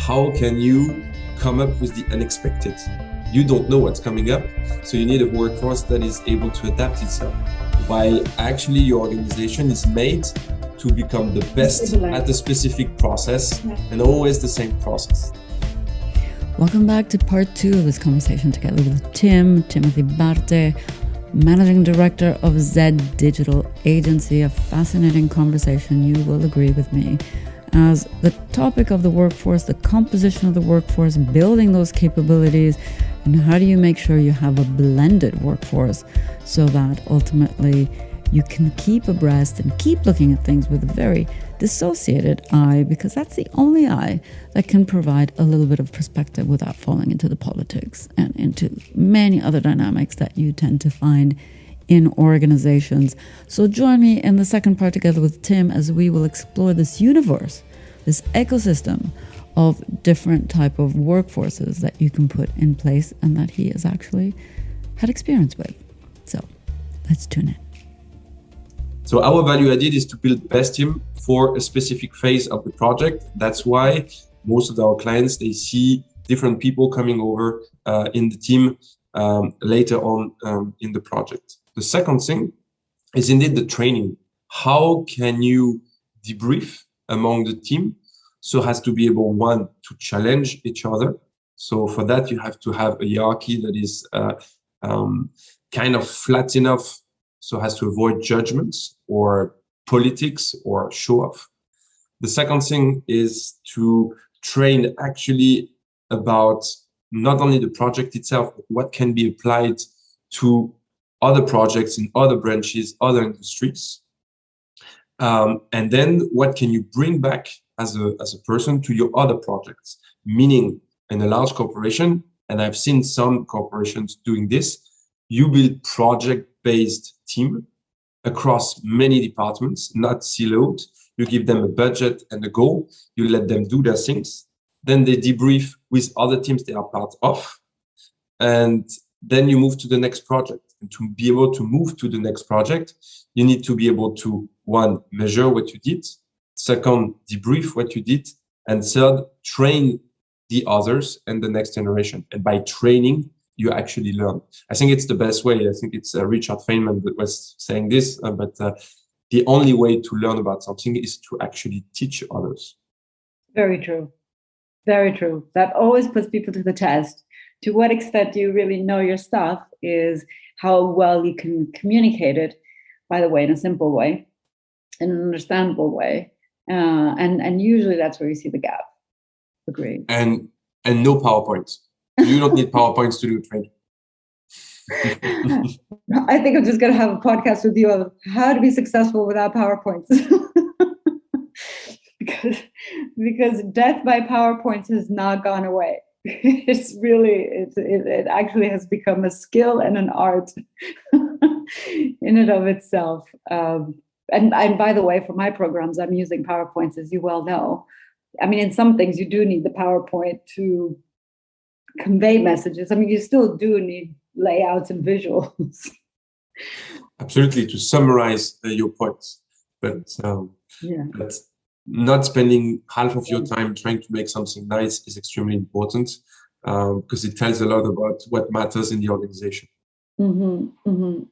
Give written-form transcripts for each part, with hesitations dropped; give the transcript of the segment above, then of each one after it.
how can you come up with the unexpected? You don't know what's coming up, so you need a workforce that is able to adapt itself, while actually your organization is made to become the best at a specific process and always the same process. Welcome back to part 2 of this conversation together with Timothee Bardet, Managing Director of Z Digital Agency. A fascinating conversation, you will agree with me, as the topic of the workforce, the composition of the workforce, building those capabilities, and how do you make sure you have a blended workforce so that ultimately you can keep abreast and keep looking at things with a very dissociated eye, because that's the only eye that can provide a little bit of perspective without falling into the politics and into many other dynamics that you tend to find in organizations. So join me in the second part together with Tim as we will explore this universe, this ecosystem of different type of workforces that you can put in place and that he has actually had experience with. So let's tune in. So our value added is to build the best team for a specific phase of the project. That's why most of our clients, they see different people coming over in the team later on in the project. The second thing is indeed the training. How can you debrief among the team so as to be able, one, to challenge each other? So for that, you have to have a hierarchy that is kind of flat enough so as to avoid judgments or politics or show off. The second thing is to train actually about not only the project itself, but what can be applied to other projects in other branches, other industries. And then what can you bring back as a person to your other projects? Meaning in a large corporation, and I've seen some corporations doing this, you build project-based team across many departments, not siloed. You give them a budget and a goal. You let them do their things. Then they debrief with other teams they are part of. And then you move to the next project. And to be able to move to the next project, you need to be able to, one, measure what you did. Second, debrief what you did. And third, train the others and the next generation. And by training, you actually learn. I think it's the best way. I think it's Richard Feynman that was saying this, but the only way to learn about something is to actually teach others. Very true. Very true. That always puts people to the test. To what extent you really know your stuff is how well you can communicate it, by the way, in a simple way, in an understandable way. And usually that's where you see the gap. Agree. And no PowerPoints. You don't need PowerPoints to do training. I think I'm just going to have a podcast with you on how to be successful without PowerPoints. because death by PowerPoints has not gone away. It actually has become a skill and an art in and of itself. And by the way, for my programs, I'm using PowerPoints, as you well know. I mean, in some things, you do need the PowerPoint to convey messages. I mean, you still do need layouts and visuals. Absolutely, to summarize your points. But not spending half of your time trying to make something nice is extremely important because it tells a lot about what matters in the organization. Mm-hmm, mm-hmm.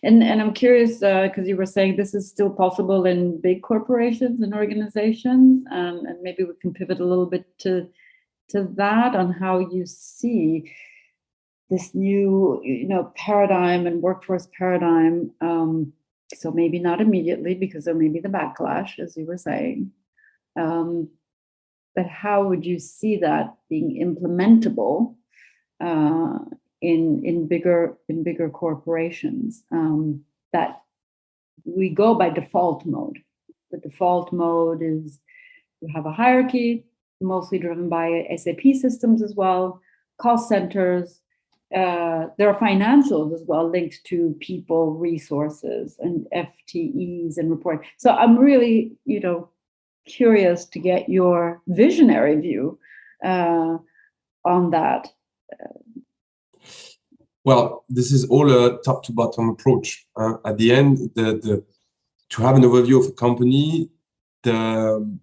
And I'm curious, because you were saying this is still possible in big corporations and organizations, and maybe we can pivot a little bit to that on how you see this new, paradigm and workforce paradigm. So maybe not immediately because there may be the backlash, as you were saying. But how would you see that being implementable in bigger corporations? That we go by default mode. The default mode is you have a hierarchy, mostly driven by SAP systems as well, cost centers. There are financials as well linked to people, resources, and FTEs and reporting. So I'm really, curious to get your visionary view on that. Well, this is all a top-to-bottom approach. At the end, to have an overview of a company, the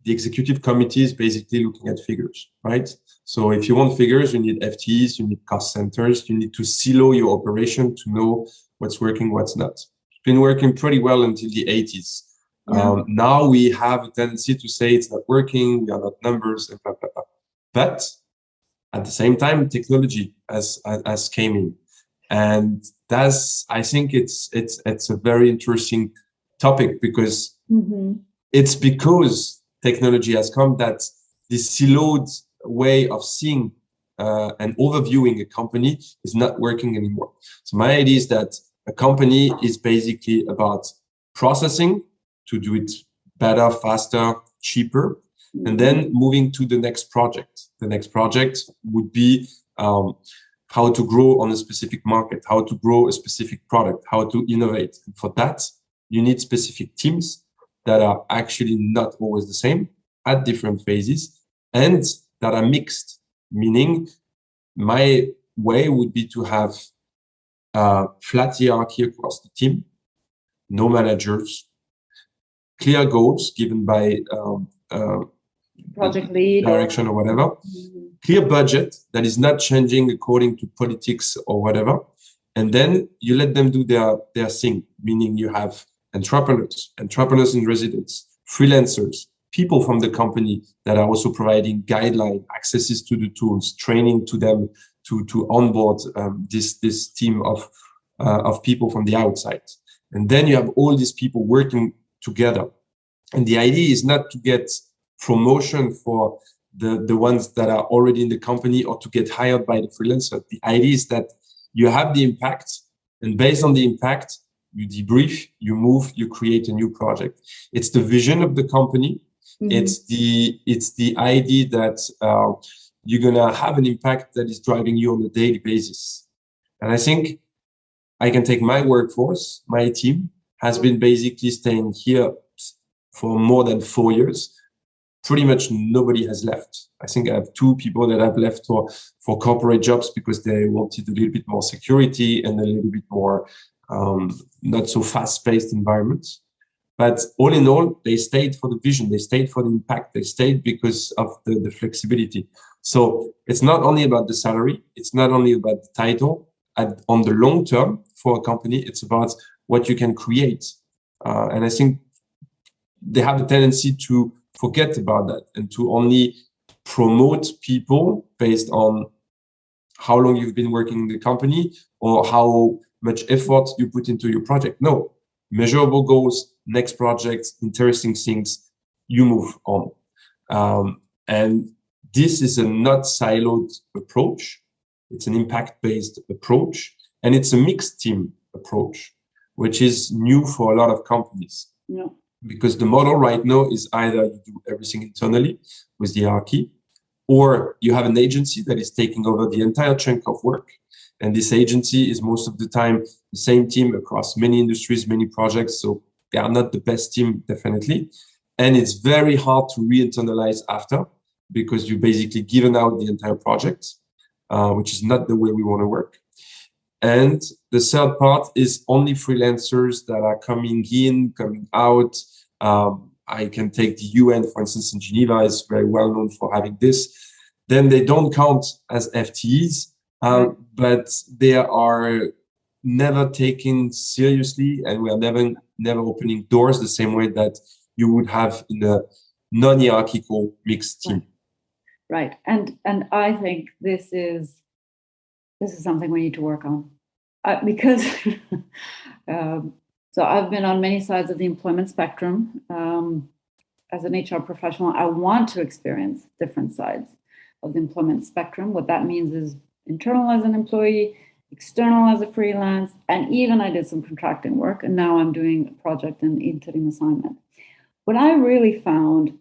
the executive committee is basically looking at figures, right? So if you want figures, you need FTEs, you need cost centers, you need to silo your operation to know what's working, what's not. It's been working pretty well until the 80s. Now we have a tendency to say it's not working, we are not numbers, and blah, blah, blah. But at the same time, technology has came in. And I think it's a very interesting topic, because it's because technology has come that this siloed way of seeing and overviewing a company is not working anymore. So my idea is that a company is basically about processing to do it better, faster, cheaper, and then moving to the next project. The next project would be how to grow on a specific market, how to grow a specific product, how to innovate. And for that, you need specific teams that are actually not always the same at different phases, and that are mixed, meaning my way would be to have a flat hierarchy across the team, no managers, clear goals given by project lead direction or whatever, clear budget that is not changing according to politics or whatever. And then you let them do their thing, meaning you have entrepreneurs in residence, freelancers, people from the company that are also providing guideline accesses to the tools, training to them to onboard this team of people from the outside. And then you have all these people working together. And the idea is not to get promotion for the ones that are already in the company or to get hired by the freelancer. The idea is that you have the impact, and based on the impact, you debrief, you move, you create a new project. It's the vision of the company. It's the idea that you're gonna have an impact that is driving you on a daily basis. And I think I can take my workforce, my team has been basically staying here for more than 4 years. Pretty much nobody has left. I think I have 2 people that have left for corporate jobs because they wanted a little bit more security and a little bit more not so fast-paced environments. But all in all, they stayed for the vision, they stayed for the impact, they stayed because of the flexibility. So it's not only about the salary, it's not only about the title. On the long term for a company, it's about what you can create. And I think they have a tendency to forget about that and to only promote people based on how long you've been working in the company or how much effort you put into your project. No, measurable goals, next projects, interesting things, you move on. And this is a not siloed approach. It's an impact-based approach, and it's a mixed team approach, which is new for a lot of companies. Yeah. Because the model right now is either you do everything internally with the hierarchy, or you have an agency that is taking over the entire chunk of work. And this agency is most of the time the same team across many industries, many projects. So they are not the best team, definitely. And it's very hard to re-internalize after, because you basically given out the entire project, which is not the way we want to work. And the third part is only freelancers that are coming in, coming out. I can take the UN, for instance, in Geneva is very well known for having this. Then they don't count as FTEs, but they are never taken seriously, and we are never opening doors the same way that you would have in a non-hierarchical mixed team. Right. And I think this is something we need to work on because so I've been on many sides of the employment spectrum. As an HR professional, I want to experience different sides of the employment spectrum. What that means is internal as an employee, external as a freelance, and even I did some contracting work, and now I'm doing a project and interim assignment. What I really found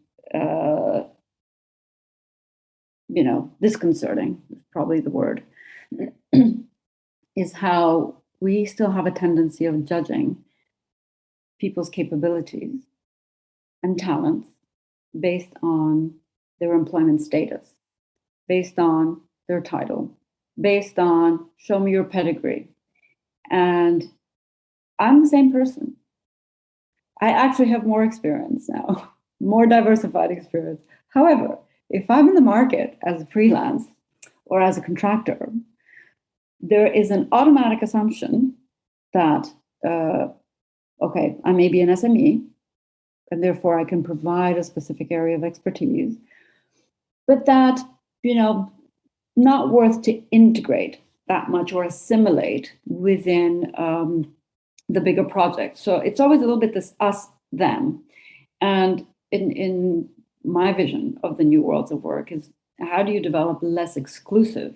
disconcerting is probably the word, is how we still have a tendency of judging people's capabilities and talents based on their employment status, based on their title, based on show me your pedigree. And I'm the same person. I actually have more experience now more diversified experience. However, if I'm in the market as a freelance or as a contractor, there is an automatic assumption that, okay, I may be an SME, and therefore I can provide a specific area of expertise, but that, not worth to integrate that much or assimilate within the bigger project. So it's always a little bit this us, them. And in my vision of the new worlds of work is, how do you develop less exclusive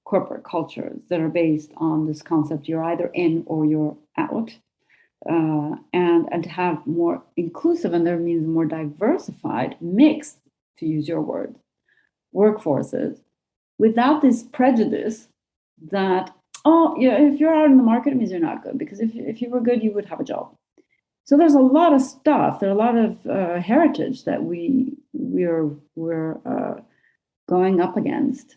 corporate cultures that are based on this concept you're either in or you're out, and to have more inclusive, and there means more diversified, mixed, to use your word, workforces, without this prejudice that, oh, yeah, if you're out in the market, it means you're not good, because if you were good, you would have a job. So there's a lot of stuff, there are a lot of heritage that we're going up against,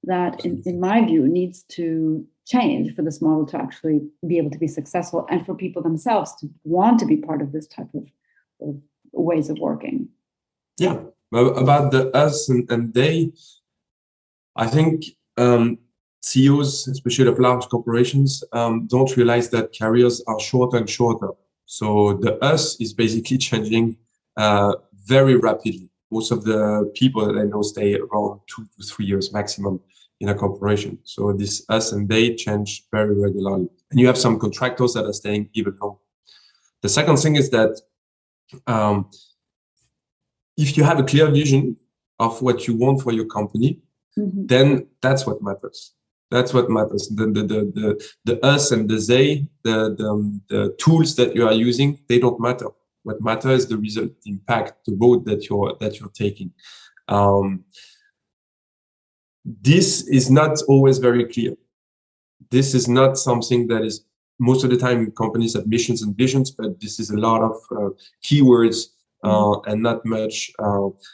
that in my view needs to change for this model to actually be able to be successful, and for people themselves to want to be part of this type of ways of working. Yeah, about the us and they, I think CEOs, especially of large corporations, don't realize that careers are shorter and shorter. So the us is basically changing very rapidly. Most of the people that I know stay around 2 to 3 years maximum in a corporation. So this us and they change very regularly. And you have some contractors that are staying even longer. The second thing is that if you have a clear vision of what you want for your company, then that's what matters. That's what matters. The us and the they, the tools that you are using, they don't matter. What matters is the result, the impact, the road that you're taking. This is not always very clear. This is not something that is, most of the time companies have missions and visions, but this is a lot of keywords and not much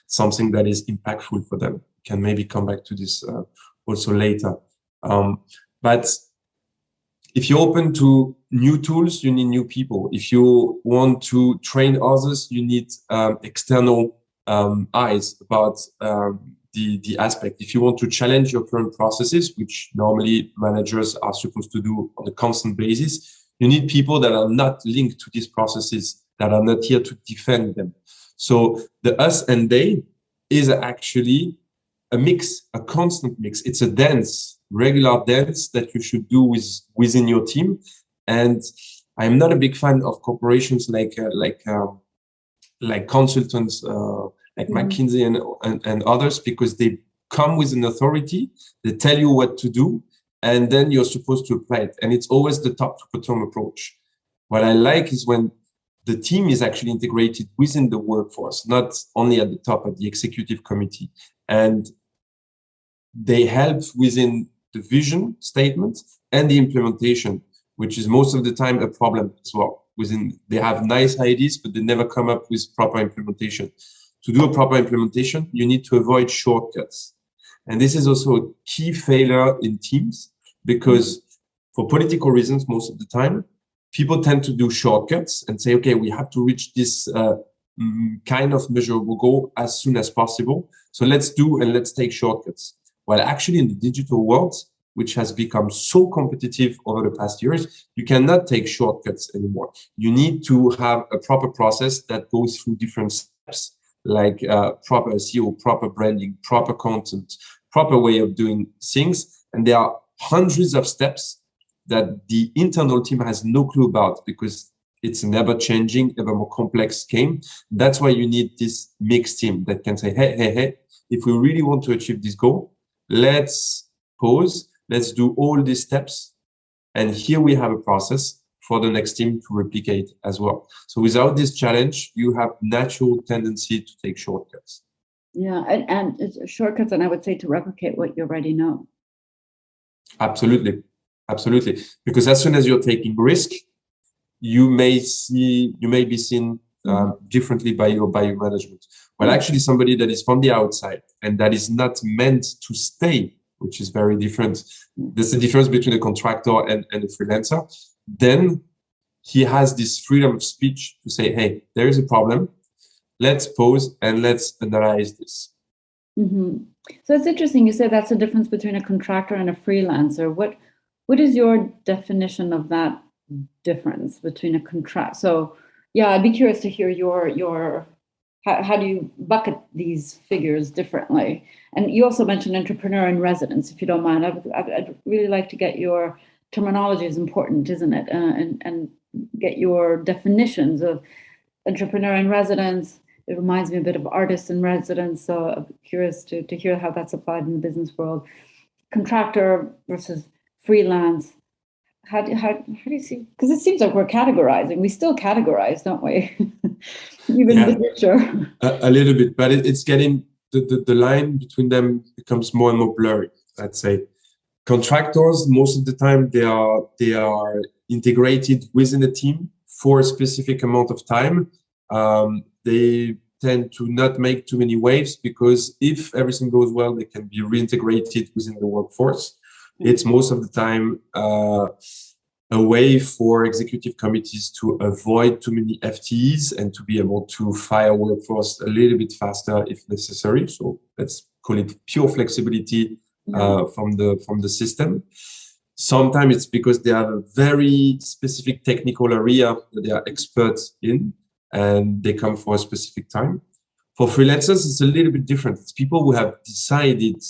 something that is impactful for them. Can maybe come back to this also later. But if you're open to new tools, you need new people. If you want to train others, you need external eyes about the aspect. If you want to challenge your current processes, which normally managers are supposed to do on a constant basis, you need people that are not linked to these processes, that are not here to defend them. So the us and they is actually a mix, a constant mix. It's a dance, regular dance that you should do within your team. And I'm not a big fan of corporations like consultants, like McKinsey and others, because they come with an authority, they tell you what to do, and then you're supposed to apply it. And it's always the top to bottom approach. What I like is when the team is actually integrated within the workforce, not only at the top, at the executive committee. And they help within the vision statement and the implementation, which is most of the time a problem as well. They have nice ideas, but they never come up with proper implementation. To do a proper implementation, you need to avoid shortcuts. And this is also a key failure in teams, because for political reasons, most of the time, people tend to do shortcuts and say, okay, we have to reach this kind of measurable goal as soon as possible. So let's take shortcuts. Well, actually, in the digital world, which has become so competitive over the past years, you cannot take shortcuts anymore. You need to have a proper process that goes through different steps, like proper SEO, proper branding, proper content, proper way of doing things. And there are hundreds of steps that the internal team has no clue about, because it's an ever-changing, ever more complex game. That's why you need this mixed team that can say, hey, if we really want to achieve this goal, let's pause, let's do all these steps. And here we have a process for the next team to replicate as well. So without this challenge, you have natural tendency to take shortcuts. Yeah, and it's shortcuts, and I would say to replicate what you already know. Absolutely. Because as soon as you're taking risk, you may be seen differently by your management. Well, actually, somebody that is from the outside and that is not meant to stay, which is very different. There's a difference between a contractor and a freelancer. Then he has this freedom of speech to say, hey, there is a problem. let's pause and let's analyze this. Mm-hmm. So it's interesting. You say that's the difference between a contractor and a freelancer. What is your definition of that difference between a contract? So yeah, I'd be curious to hear your how do you bucket these figures differently? And you also mentioned entrepreneur in residence, if you don't mind. I'd really like to get your terminology is important, isn't it? And get your definitions of entrepreneur in residence. It reminds me a bit of artist in residence. So I'm curious to hear how that's applied in the business world. Contractor versus freelance. How do you see? Because it seems like we're categorizing. We still categorize, don't we? Even in the future. A little bit, but it's getting the line between them becomes more and more blurry. Let's say contractors, most of the time they are integrated within a team for a specific amount of time. They tend to not make too many waves because if everything goes well, they can be reintegrated within the workforce. It's most of the time a way for executive committees to avoid too many FTEs and to be able to fire workforce a little bit faster if necessary. So let's call it pure flexibility from the system. Sometimes it's because they have a very specific technical area that they are experts in and they come for a specific time. For freelancers, it's a little bit different. It's people who have decided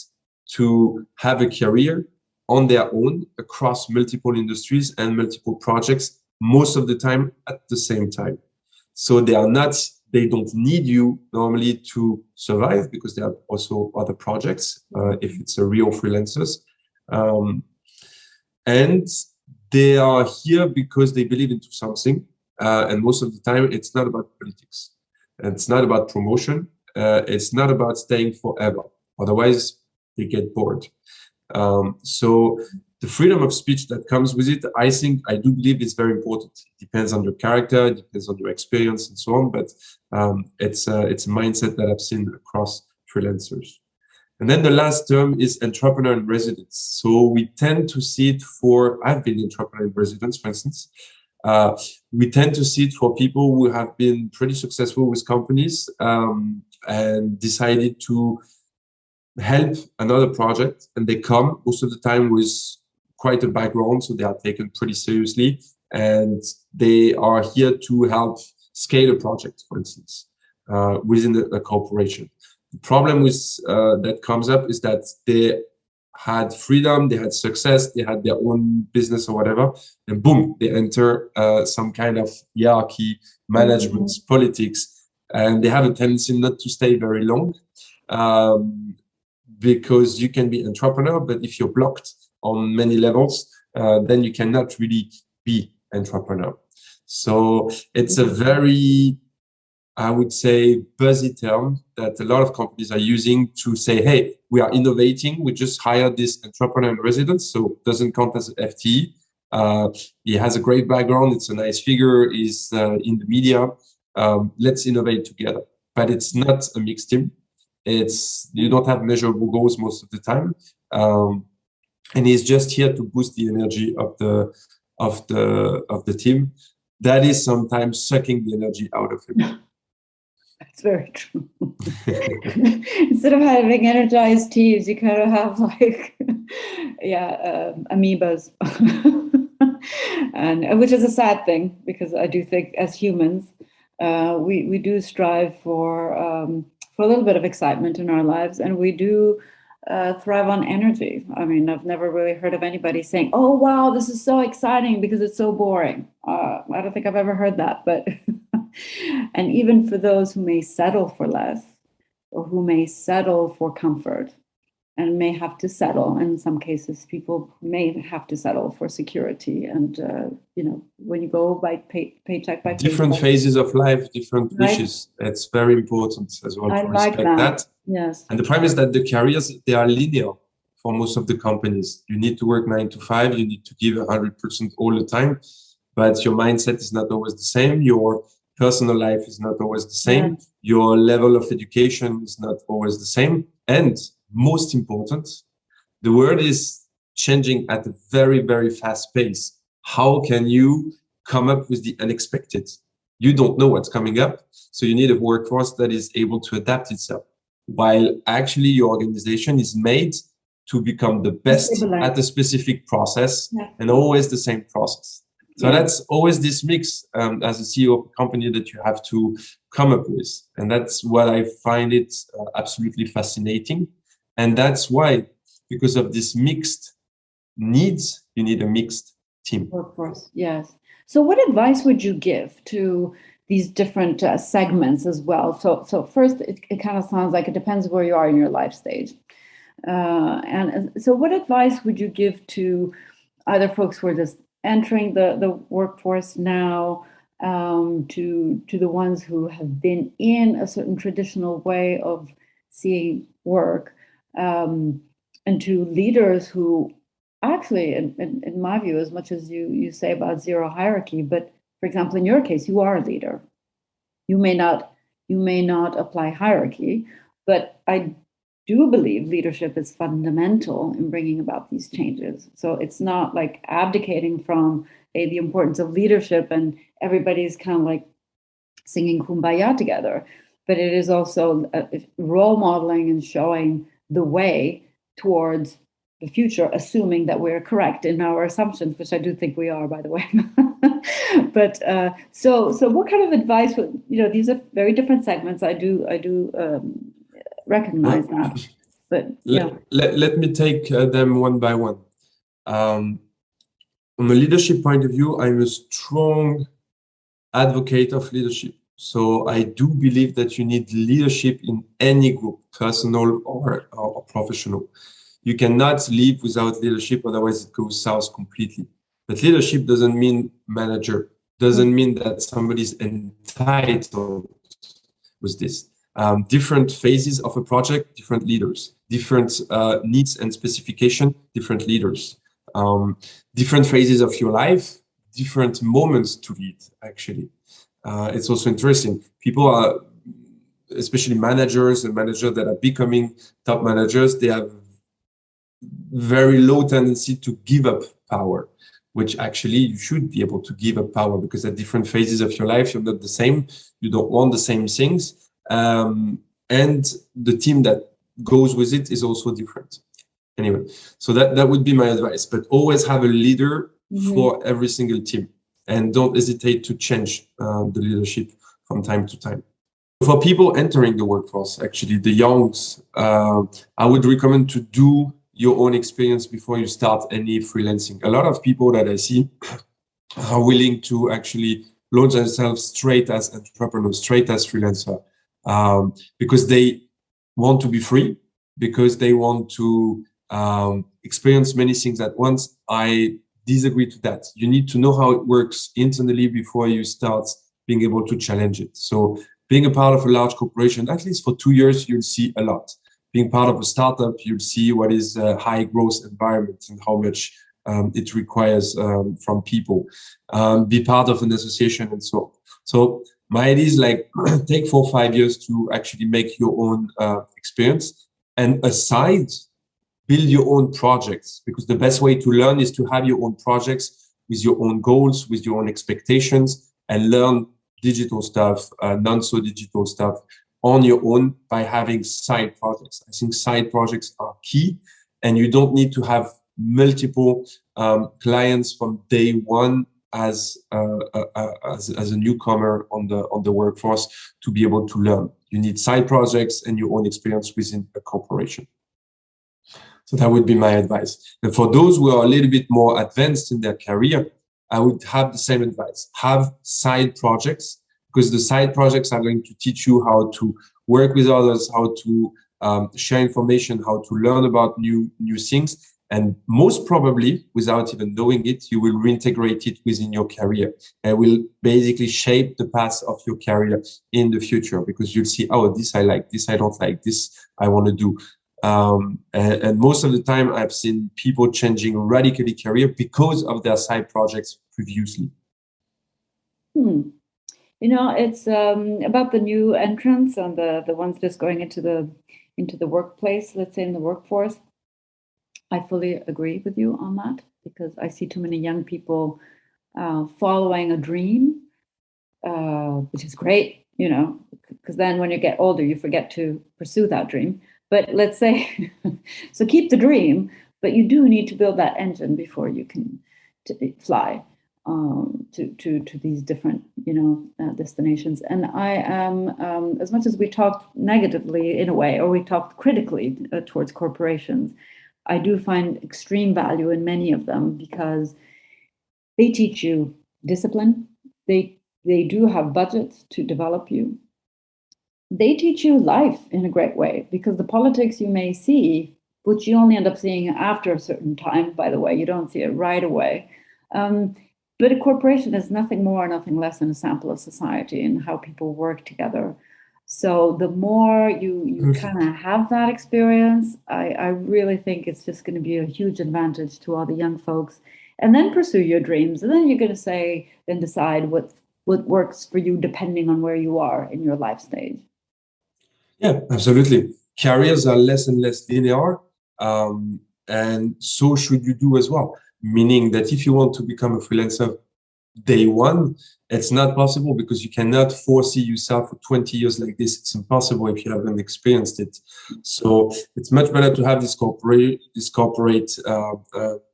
to have a career on their own across multiple industries and multiple projects, most of the time at the same time. So they don't need you normally to survive because they have also other projects, if it's a real freelancers. And they are here because they believe into something. And most of the time, it's not about politics. It's not about promotion. It's not about staying forever. Otherwise, they get bored. So the freedom of speech that comes with it, I do believe is very important. It depends on your character, it depends on your experience and so on, but it's a mindset that I've seen across freelancers. And then the last term is entrepreneur in residence. So we tend to see it I've been entrepreneur in residence, for instance. We tend to see it for people who have been pretty successful with companies and decided to help another project, and they come most of the time with quite a background, so they are taken pretty seriously, and they are here to help scale a project, for instance, within a corporation. The problem with that comes up is that they had freedom, they had success, they had their own business or whatever, and boom, they enter some kind of hierarchy, management, politics, and they have a tendency not to stay very long. Because you can be entrepreneur, but if you're blocked on many levels, then you cannot really be entrepreneur. So it's a very, I would say, buzzy term that a lot of companies are using to say, hey, we are innovating. We just hired this entrepreneur in residence, so it doesn't count as an FTE. He has a great background. It's a nice figure. He's in the media. Let's innovate together. But it's not a mixed team. You don't have measurable goals most of the time, and he's just here to boost the energy of the team. That is sometimes sucking the energy out of him. That's very true. Instead of having energized teams, you kind of have like, amoebas, and which is a sad thing because I do think as humans, we do strive for a little bit of excitement in our lives, and we do thrive on energy. I mean, I've never really heard of anybody saying, "Oh, wow, this is so exciting," because it's so boring. I don't think I've ever heard that, but and even for those who may settle for less or who may settle for comfort and may have to settle, in some cases, people may have to settle for security. And, when you go by paycheck by different paycheck, phases of life, different wishes. It's very important as well to respect that. Yes. And the problem is that the careers, they are linear for most of the companies. You need to work 9 to 5. You need to give 100% all the time, but your mindset is not always the same. Your personal life is not always the same. Yes. Your level of education is not always the same. And most important, the world is changing at a very, very fast pace. How can you come up with the unexpected? You don't know what's coming up. So you need a workforce that is able to adapt itself, while actually your organization is made to become the best at a specific process, and always the same process. So that's always this mix as a CEO of a company that you have to come up with. And that's what I find it absolutely fascinating. And that's why, because of this mixed needs, you need a mixed team. Workforce, yes. So what advice would you give to these different segments as well? So first, it kind of sounds like it depends where you are in your life stage. And so what advice would you give to either folks who are just entering the workforce now, to the ones who have been in a certain traditional way of seeing work, and to leaders who actually, in my view, as much as you say about zero hierarchy, but for example, in your case, you are a leader. You may not apply hierarchy, but I do believe leadership is fundamental in bringing about these changes. So it's not like abdicating from the importance of leadership and everybody's kind of like singing kumbaya together, but it is also role modeling and showing the way towards the future, assuming that we're correct in our assumptions, which I do think we are, by the way. But so what kind of advice would, these are very different segments. I do recognize that, but let me take them one by one. From a leadership point of view, I'm a strong advocate of leadership. So I do believe that you need leadership in any group, personal or professional. You cannot live without leadership, otherwise it goes south completely. But leadership doesn't mean manager, doesn't mean that somebody's entitled with this. Different phases of a project, different leaders, different needs and specification, different leaders, different phases of your life, different moments to lead, actually. It's also interesting. People are, especially managers and managers that are becoming top managers, they have very low tendency to give up power, which actually you should be able to give up power, because at different phases of your life, you're not the same. You don't want the same things. And the team that goes with it is also different. Anyway, so that would be my advice. But always have a leader for every single team, and don't hesitate to change the leadership from time to time. For people entering the workforce, actually, the youngs, I would recommend to do your own experience before you start any freelancing. A lot of people that I see are willing to actually launch themselves straight as entrepreneurs, straight as freelancer, because they want to be free, because they want to experience many things at once. I disagree to that. You need to know how it works internally before you start being able to challenge it. So being a part of a large corporation, at least for 2 years, you'll see a lot. Being part of a startup, you'll see what is a high growth environment and how much it requires from people. Be part of an association and so on. So my idea is like, take 4 or 5 years to actually make your own experience, and aside, build your own projects, because the best way to learn is to have your own projects with your own goals, with your own expectations, and learn digital stuff, non-so-digital stuff on your own by having side projects. I think side projects are key, and you don't need to have multiple clients from day one as a newcomer on the workforce to be able to learn. You need side projects and your own experience within a corporation. So that would be my advice. And for those who are a little bit more advanced in their career, I would have the same advice. Have side projects, because the side projects are going to teach you how to work with others, how to share information, how to learn about new things. And most probably, without even knowing it, you will reintegrate it within your career, and will basically shape the path of your career in the future, because you'll see, oh, this I like, this I don't like, this I want to do. And most of the time, I've seen people changing radically career because of their side projects previously. It's about the new entrants and the ones just going into the workplace, let's say in the workforce. I fully agree with you on that, because I see too many young people following a dream which is great, because then when you get older, you forget to pursue that dream. But let's say, so keep the dream, but you do need to build that engine before you can fly to these different, destinations. And I am, as much as we talked negatively in a way, or we talked critically towards corporations, I do find extreme value in many of them because they teach you discipline. They do have budgets to develop you. They teach you life in a great way, because the politics you may see, which you only end up seeing after a certain time, by the way, you don't see it right away. But a corporation is nothing more, nothing less than a sample of society and how people work together. So the more you kind of have that experience, I really think it's just going to be a huge advantage to all the young folks. And then pursue your dreams. And then you're going to decide what works for you depending on where you are in your life stage. Yeah, absolutely. Careers are less and less linear, and so should you do as well. Meaning that if you want to become a freelancer day one, it's not possible, because you cannot foresee yourself for 20 years like this. It's impossible if you haven't experienced it. So it's much better to have this corporate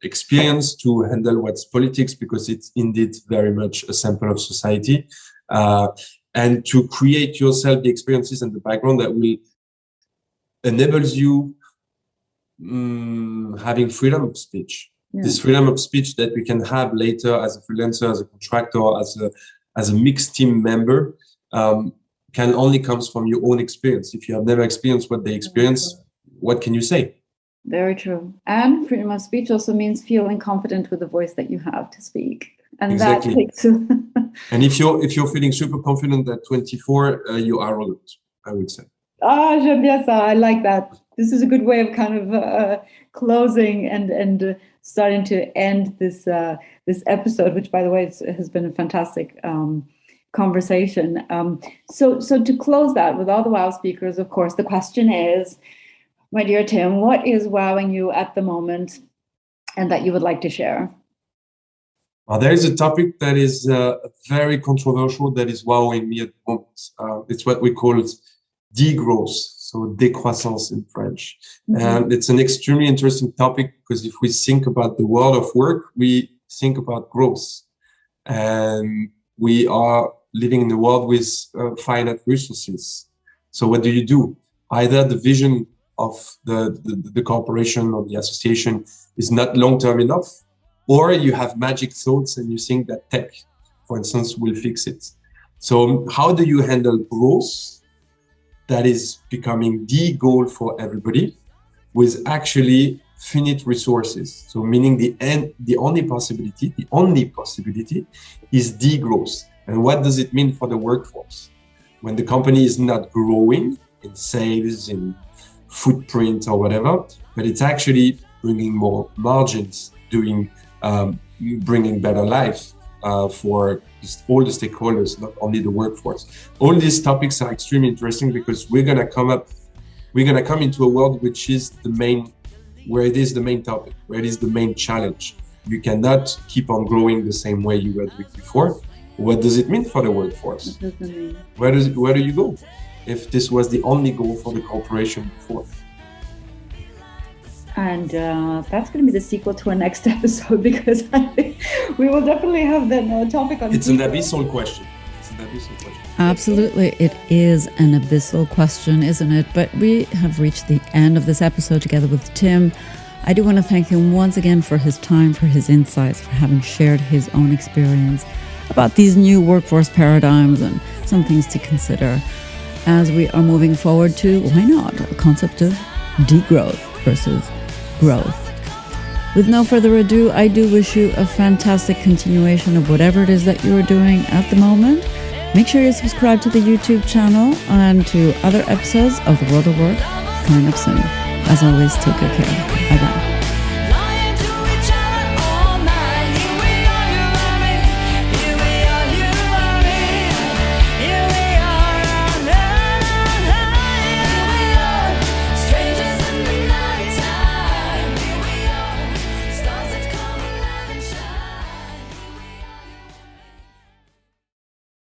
experience to handle what's politics, because it's indeed very much a sample of society. And to create yourself the experiences and the background that will enables you having freedom of speech. Yeah. This freedom of speech that we can have later as a freelancer, as a contractor, as a mixed team member, can only comes from your own experience. If you have never experienced what they experience, what can you say? Very true. And freedom of speech also means feeling confident with the voice that you have to speak. And exactly. That takes and if you're feeling super confident at 24, you're arrogant, I would say. J'aime bien ça. I like that. This is a good way of kind of closing and starting to end this episode, which, by the way, has been a fantastic conversation. So to close that with all the WOW speakers, of course, the question is, my dear Tim, what is wowing you at the moment and that you would like to share? Well, there is a topic that is very controversial that is wowing me at the moment. It's what we call degrowth, so décroissance in French. Mm-hmm. And it's an extremely interesting topic, because if we think about the world of work, we think about growth. And we are living in a world with finite resources. So what do? Either the vision of the corporation or the association is not long-term enough, or you have magic thoughts and you think that tech, for instance, will fix it. So how do you handle growth that is becoming the goal for everybody with actually finite resources? So meaning the only possibility is degrowth. And what does it mean for the workforce? When the company is not growing in sales, in footprint or whatever, but it's actually bringing more margins, bringing better life for all the stakeholders, not only the workforce. All these topics are extremely interesting, because we're gonna come into a world which is where it is the main topic, where it is the main challenge. You cannot keep on growing the same way you were doing before. What does it mean for the workforce? Where do you go if this was the only goal for the corporation before? And that's going to be the sequel to our next episode, because I think we will definitely have that topic on. It's an abyssal question. Absolutely. It is an abyssal question, isn't it? But we have reached the end of this episode together with Tim. I do want to thank him once again for his time, for his insights, for having shared his own experience about these new workforce paradigms and some things to consider as we are moving forward to, why not, a concept of degrowth versus growth. With no further ado, I do wish you a fantastic continuation of whatever it is that you are doing at the moment. Make sure you subscribe to the YouTube channel and to other episodes of The World of Work coming up soon. As always, take good care. Bye-bye.